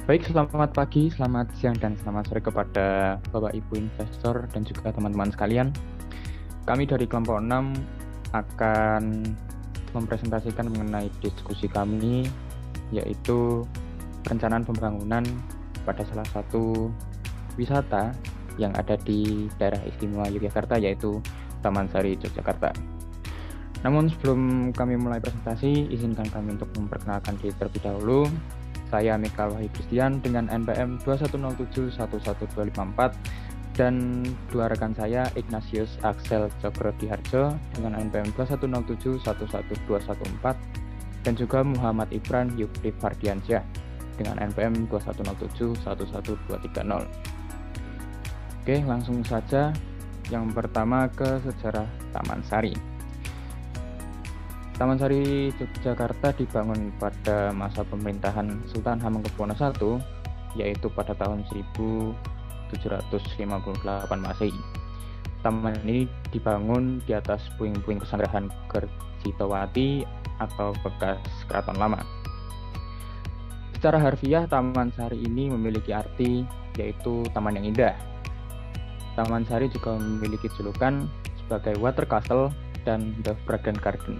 Baik, selamat pagi, selamat siang, dan selamat sore kepada Bapak Ibu investor dan juga teman-teman sekalian. Kami dari kelompok 6 akan mempresentasikan mengenai diskusi kami, yaitu perencanaan pembangunan pada salah satu wisata yang ada di daerah istimewa Yogyakarta, yaitu Taman Sari, Yogyakarta. Namun sebelum kami mulai presentasi, izinkan kami untuk memperkenalkan diri terlebih dahulu. Saya Mikal Wahyu Christian dengan NPM 210711254 dan dua rekan saya Ignatius Axel Cokro Diharjo dengan NPM 210711214 dan juga Muhammad Ibran Yukri Fardiansyah dengan NPM 210711230. Oke, langsung saja. Yang pertama ke sejarah Taman Sari. Taman Sari Yogyakarta dibangun pada masa pemerintahan Sultan Hamengkubuwono I, yaitu pada tahun 1758 Masehi. Taman ini dibangun di atas puing-puing pesanggrahan Gerjitowati atau bekas keraton lama. Secara harfiah, Taman Sari ini memiliki arti yaitu taman yang indah. Taman Sari juga memiliki julukan sebagai Water Castle dan The Fragrant Garden.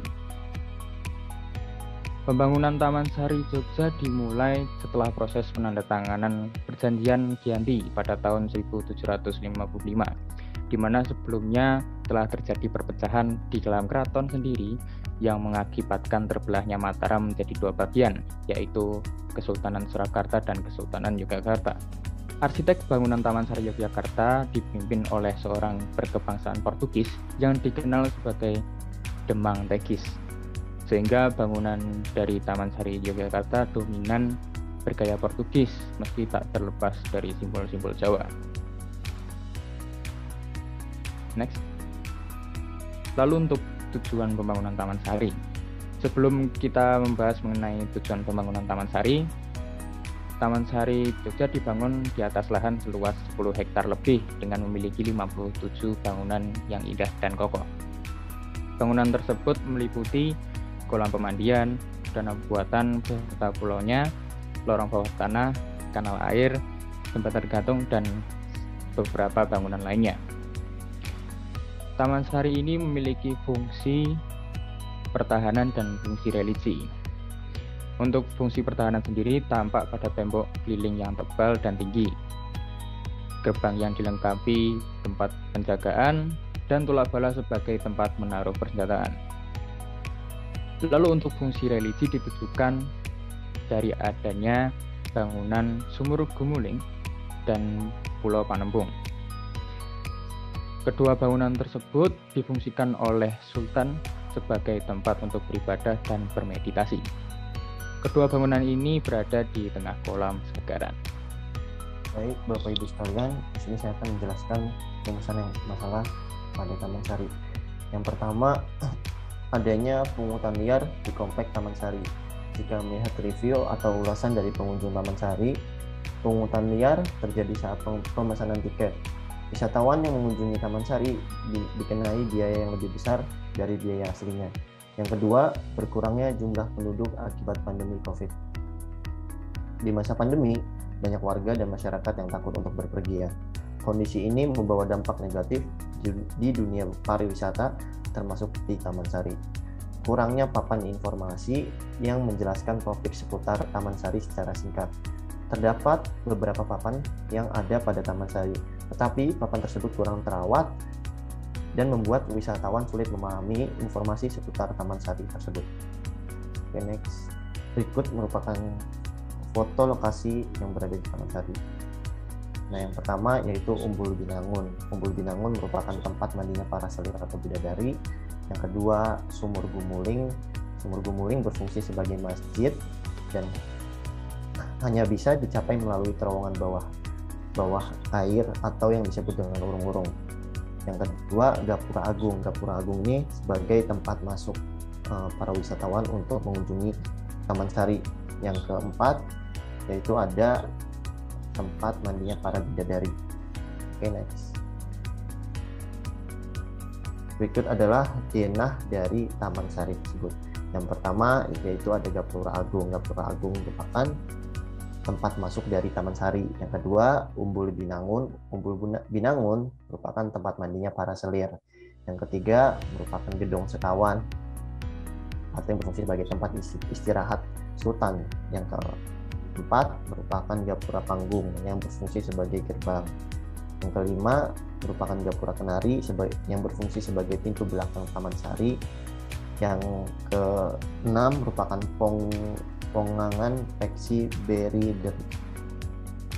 Pembangunan Taman Sari Jogja dimulai setelah proses penandatanganan Perjanjian Giyanti pada tahun 1755, di mana sebelumnya telah terjadi perpecahan di dalam keraton sendiri yang mengakibatkan terbelahnya Mataram menjadi dua bagian, yaitu Kesultanan Surakarta dan Kesultanan Yogyakarta. Arsitek bangunan Taman Sari Yogyakarta dipimpin oleh seorang berkebangsaan Portugis yang dikenal sebagai Demang Tegis. Sehingga bangunan dari Taman Sari Yogyakarta dominan bergaya Portugis meski tak terlepas dari simbol-simbol Jawa. Next. Lalu untuk tujuan pembangunan Taman Sari. Sebelum kita membahas mengenai tujuan pembangunan Taman Sari Jogja dibangun di atas lahan seluas 10 hektar lebih dengan memiliki 57 bangunan yang indah dan kokoh. Bangunan tersebut meliputi kolam pemandian, danau buatan beserta pulaunya, lorong bawah tanah, kanal air, jembatan gantung, dan beberapa bangunan lainnya. Taman Sari ini memiliki fungsi pertahanan dan fungsi religi. Untuk fungsi pertahanan sendiri tampak pada tembok keliling yang tebal dan tinggi, gerbang yang dilengkapi tempat penjagaan, dan tulak bala sebagai tempat menaruh persenjataan. Lalu untuk fungsi religi ditujukan dari adanya bangunan Sumur Gumuling dan Pulau Panempung. Kedua bangunan tersebut difungsikan oleh Sultan sebagai tempat untuk beribadah dan bermeditasi. Kedua bangunan ini berada di tengah kolam Segaran. Baik, Bapak Ibu sekalian, di sini saya akan menjelaskan rumusan yang masalah pada Taman Sari. Yang pertama, adanya pungutan liar di komplek Taman Sari. Jika melihat review atau ulasan dari pengunjung Taman Sari, pungutan liar terjadi saat pemesanan tiket. Wisatawan yang mengunjungi Taman Sari dikenai biaya yang lebih besar dari biaya aslinya. Yang kedua, berkurangnya jumlah penduduk akibat pandemi COVID. Di masa pandemi, banyak warga dan masyarakat yang takut untuk berpergian. Kondisi ini membawa dampak negatif di dunia pariwisata, termasuk di Taman Sari. Kurangnya papan informasi yang menjelaskan topik seputar Taman Sari secara singkat. Terdapat beberapa papan yang ada pada Taman Sari, tetapi papan tersebut kurang terawat dan membuat wisatawan sulit memahami informasi seputar Taman Sari tersebut. Okay, next. Berikut merupakan foto lokasi yang berada di Taman Sari. Nah, yang pertama yaitu Umbul Binangun. Umbul Binangun merupakan tempat mandinya para selir atau bidadari. Yang kedua, Sumur Gumuling. Sumur Gumuling berfungsi sebagai masjid dan hanya bisa dicapai melalui terowongan bawah air atau yang disebut dengan urung-urung. Yang kedua, Gapura Agung. Gapura Agung ini sebagai tempat masuk para wisatawan untuk mengunjungi Taman Sari. Yang keempat, yaitu ada tempat mandinya para bidadari. Oke, next. Berikut adalah denah dari Taman Sari tersebut. Yang pertama yaitu ada Gapura Agung. Gapura Agung merupakan tempat masuk dari Taman Sari. Yang kedua, Umbul Binangun. Binangun merupakan tempat mandinya para selir. Yang ketiga, merupakan Gedong Sekawan atau yang berfungsi sebagai tempat istirahat Sultan. Yang keempat, merupakan Gapura Panggung yang berfungsi sebagai gerbang. Yang kelima, merupakan Gapura Kenari yang berfungsi sebagai pintu belakang Taman Sari. Yang keenam, merupakan Pongangan Peksi Berider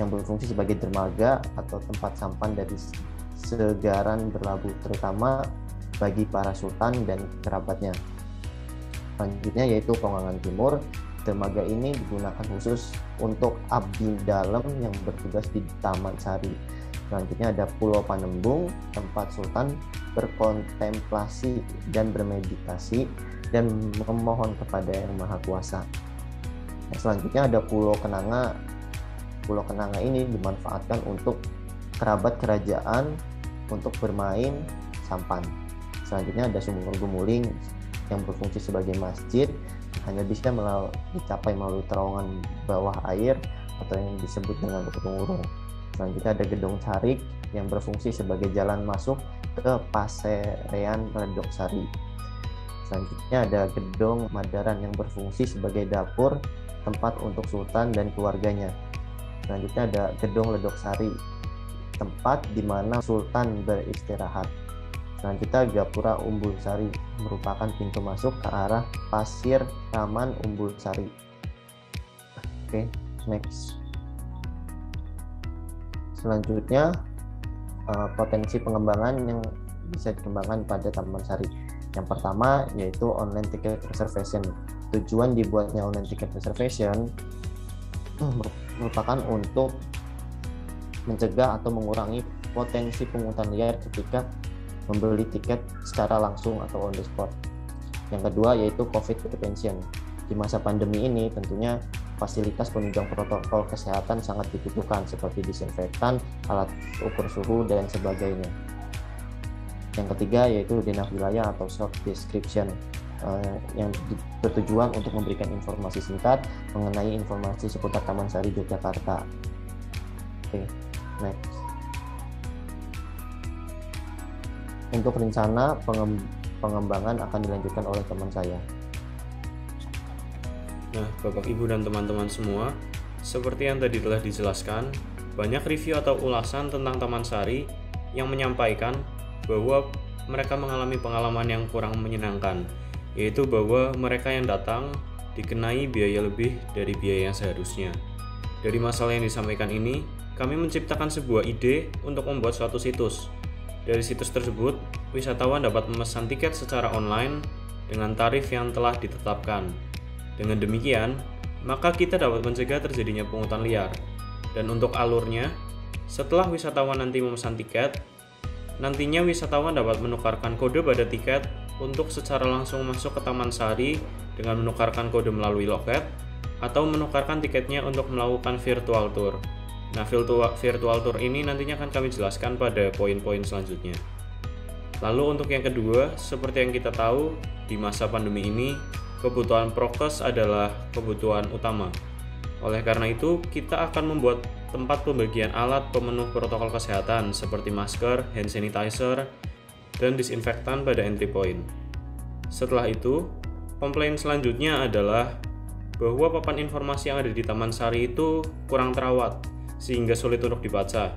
yang berfungsi sebagai dermaga atau tempat sampan dari segaran berlabuh, terutama bagi para sultan dan kerabatnya. Selanjutnya yaitu Pongangan Timur. Dermaga ini digunakan khusus untuk abdi dalam yang bertugas di Taman Sari. Selanjutnya ada Pulau Panembung, tempat sultan berkontemplasi dan bermeditasi dan memohon kepada Yang Maha Kuasa. Selanjutnya ada Pulau Kenanga. Pulau Kenanga ini dimanfaatkan untuk kerabat kerajaan untuk bermain sampan. Selanjutnya ada Sumur Gumuling yang berfungsi sebagai masjid, hanya bisa dicapai melalui terowongan bawah air atau yang disebut dengan urung-urung. Selanjutnya ada Gedong Carik yang berfungsi sebagai jalan masuk ke Paserean Ledok Sari. Selanjutnya ada Gedong Madaran yang berfungsi sebagai dapur tempat untuk sultan dan keluarganya. Selanjutnya ada Gedong Ledok Sari, tempat di mana sultan beristirahat. Selanjutnya Gapura Umbul Sari merupakan pintu masuk ke arah Pasir Taman Umbul Sari. Oke, next. Selanjutnya potensi pengembangan yang bisa dikembangkan pada Taman Sari. Yang pertama yaitu online ticket reservation. Tujuan dibuatnya online ticket reservation merupakan untuk mencegah atau mengurangi potensi pungutan liar ketika membeli tiket secara langsung atau on the spot. Yang kedua yaitu COVID prevention. Di masa pandemi ini tentunya fasilitas penunjang protokol kesehatan sangat dibutuhkan seperti disinfektan, alat ukur suhu, dan sebagainya. Yang ketiga yaitu denah wilayah atau short description yang bertujuan untuk memberikan informasi singkat mengenai informasi seputar Taman Sari Yogyakarta. Oke, next. Untuk rencana pengembangan akan dilanjutkan oleh teman saya. Nah, Bapak, Ibu, dan teman-teman semua, seperti yang tadi telah dijelaskan, banyak review atau ulasan tentang Taman Sari yang menyampaikan bahwa mereka mengalami pengalaman yang kurang menyenangkan, yaitu bahwa mereka yang datang dikenai biaya lebih dari biaya yang seharusnya. Dari masalah yang disampaikan ini, kami menciptakan sebuah ide untuk membuat suatu situs. Dari situs tersebut, wisatawan dapat memesan tiket secara online dengan tarif yang telah ditetapkan. Dengan demikian, maka kita dapat mencegah terjadinya pungutan liar. Dan untuk alurnya, setelah wisatawan nanti memesan tiket, nantinya wisatawan dapat menukarkan kode pada tiket untuk secara langsung masuk ke Taman Sari dengan menukarkan kode melalui loket atau menukarkan tiketnya untuk melakukan virtual tour. Nah, virtual tour ini nantinya akan kami jelaskan pada poin-poin selanjutnya. Lalu untuk yang kedua, seperti yang kita tahu, di masa pandemi ini, kebutuhan prokes adalah kebutuhan utama. Oleh karena itu, kita akan membuat tempat pembagian alat pemenuh protokol kesehatan seperti masker, hand sanitizer, dan disinfektan pada entry point. Setelah itu, komplain selanjutnya adalah bahwa papan informasi yang ada di Taman Sari itu kurang terawat, sehingga sulit untuk dibaca.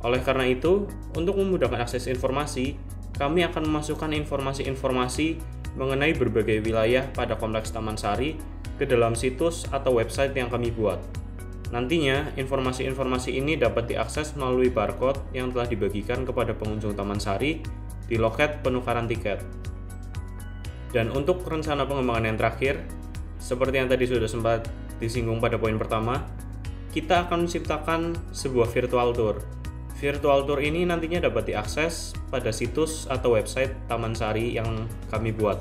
Oleh karena itu, untuk memudahkan akses informasi, kami akan memasukkan informasi-informasi mengenai berbagai wilayah pada kompleks Taman Sari ke dalam situs atau website yang kami buat. Nantinya, informasi-informasi ini dapat diakses melalui barcode yang telah dibagikan kepada pengunjung Taman Sari di loket penukaran tiket. Dan untuk rencana pengembangan yang terakhir, seperti yang tadi sudah sempat disinggung pada poin pertama, kita akan menciptakan sebuah virtual tour. Virtual tour ini nantinya dapat diakses pada situs atau website Taman Sari yang kami buat.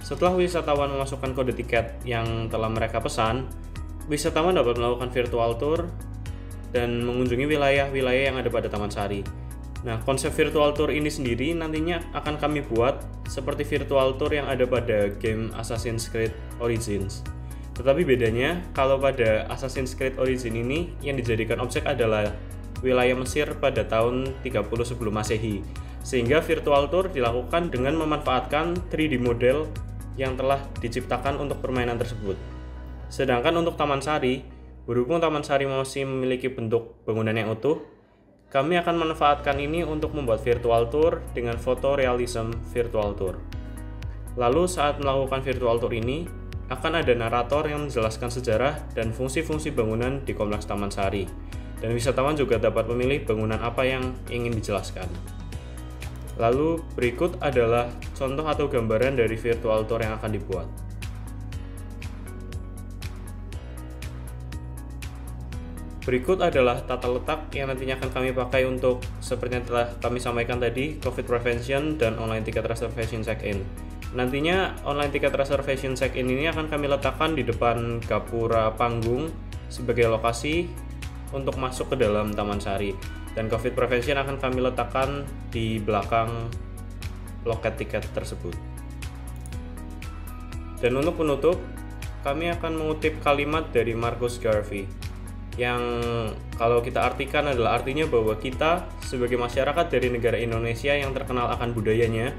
Setelah wisatawan memasukkan kode tiket yang telah mereka pesan, wisatawan dapat melakukan virtual tour dan mengunjungi wilayah-wilayah yang ada pada Taman Sari. Nah, konsep virtual tour ini sendiri nantinya akan kami buat seperti virtual tour yang ada pada game Assassin's Creed Origins. Tetapi bedanya, kalau pada Assassin's Creed Origins ini yang dijadikan objek adalah wilayah Mesir pada tahun 30 sebelum Masehi, sehingga virtual tour dilakukan dengan memanfaatkan 3D model yang telah diciptakan untuk permainan tersebut. Sedangkan untuk Taman Sari, berhubung Taman Sari masih memiliki bentuk bangunan yang utuh, kami akan memanfaatkan ini untuk membuat virtual tour dengan fotorealism virtual tour. Lalu saat melakukan virtual tour ini, akan ada narator yang menjelaskan sejarah dan fungsi-fungsi bangunan di Kompleks Taman Sari, dan wisatawan juga dapat memilih bangunan apa yang ingin dijelaskan. Lalu berikut adalah contoh atau gambaran dari virtual tour yang akan dibuat. Berikut adalah tata letak yang nantinya akan kami pakai untuk, seperti yang telah kami sampaikan tadi, COVID prevention dan online ticket reservation check-in. Nantinya online ticket reservation check-in ini akan kami letakkan di depan gapura panggung sebagai lokasi untuk masuk ke dalam Taman Sari, dan COVID prevention akan kami letakkan di belakang loket tiket tersebut. Dan untuk penutup, kami akan mengutip kalimat dari Marcus Garvey yang kalau kita artikan adalah artinya bahwa kita sebagai masyarakat dari negara Indonesia yang terkenal akan budayanya,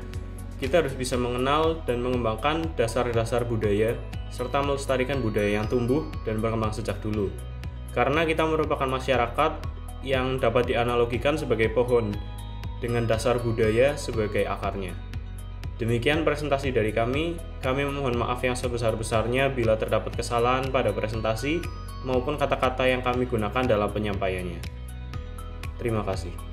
kita harus bisa mengenal dan mengembangkan dasar-dasar budaya serta melestarikan budaya yang tumbuh dan berkembang sejak dulu. Karena kita merupakan masyarakat yang dapat dianalogikan sebagai pohon dengan dasar budaya sebagai akarnya. Demikian presentasi dari kami. Kami memohon maaf yang sebesar-besarnya bila terdapat kesalahan pada presentasi maupun kata-kata yang kami gunakan dalam penyampaiannya. Terima kasih.